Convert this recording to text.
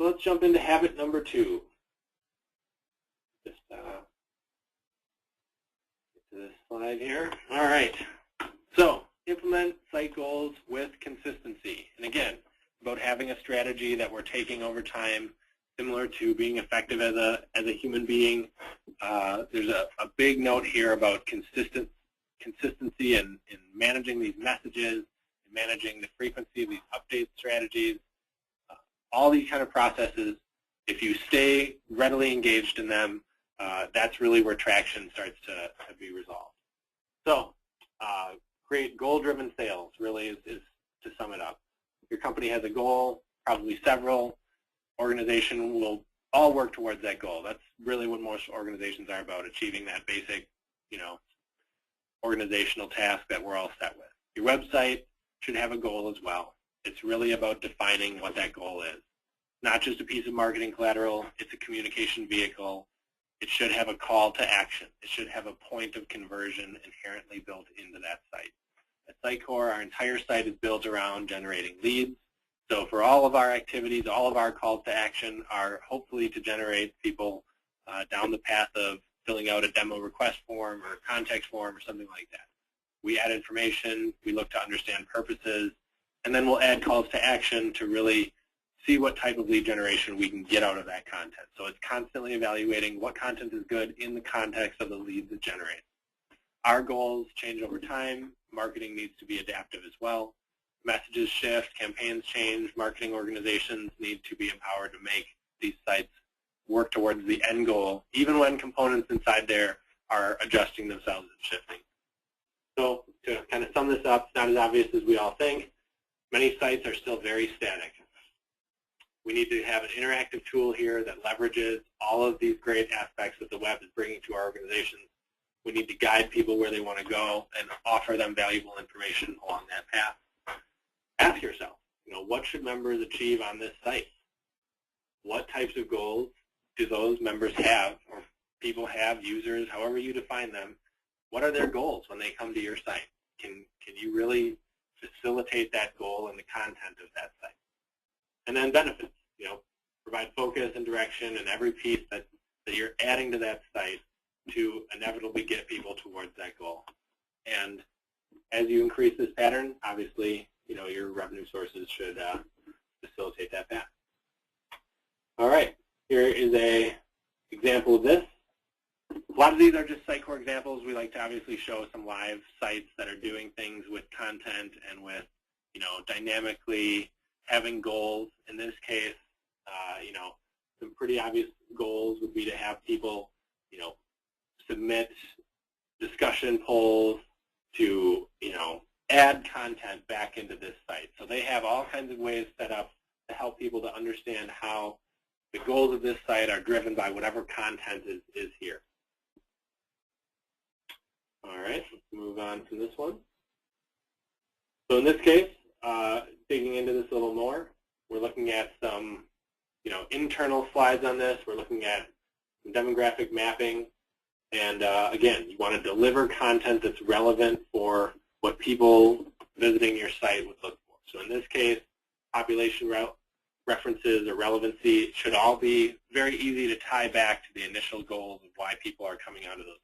So let's jump into habit number 2. Just get to this slide here. All right. So implement site goals with consistency. And again, about having a strategy that we're taking over time, similar to being effective as a human being. There's a big note here about consistency in managing these messages, and managing the frequency of these update strategies. All these kind of processes, if you stay readily engaged in them, that's really where traction starts to be resolved. So create goal-driven sales really is to sum it up. If your company has a goal, probably several, organization will all work towards that goal. That's really what most organizations are about, achieving that basic, organizational task that we're all set with. Your website should have a goal as well. It's really about defining what that goal is. Not just a piece of marketing collateral, it's a communication vehicle. It should have a call to action. It should have a point of conversion inherently built into that site. At Sitecore, our entire site is built around generating leads. So for all of our activities, all of our calls to action are hopefully to generate people down the path of filling out a demo request form or a contact form or something like that. We add information, we look to understand purposes, and then we'll add calls to action to really see what type of lead generation we can get out of that content. So it's constantly evaluating what content is good in the context of the leads it generates. Our goals change over time. Marketing needs to be adaptive as well. Messages shift, campaigns change, marketing organizations need to be empowered to make these sites work towards the end goal, even when components inside there are adjusting themselves and shifting. So to kind of sum this up, it's not as obvious as we all think. Many sites are still very static. We need to have an interactive tool here that leverages all of these great aspects that the web is bringing to our organizations. We need to guide people where they want to go and offer them valuable information along that path. Ask yourself, what should members achieve on this site? What types of goals do those members have, or people have, users, however you define them? What are their goals when they come to your site? Can you really facilitate that goal in the content of that site? And then benefits, provide focus and direction in every piece that you're adding to that site to inevitably get people towards that goal. And as you increase this pattern, obviously, your revenue sources should facilitate that path. All right, here is an example of this. A lot of these are just Sitecore examples. We like to obviously show some live sites that are doing things with content and with, dynamically having goals. In this case, some pretty obvious goals would be to have people, submit discussion polls, to, add content back into this site. So they have all kinds of ways set up to help people to understand how the goals of this site are driven by whatever content is here. All right, let's move on to this one. So in this case, digging into this a little more, we're looking at some, internal slides on this. We're looking at some demographic mapping. And again, you want to deliver content that's relevant for what people visiting your site would look for. So in this case, population references or relevancy should all be very easy to tie back to the initial goals of why people are coming onto those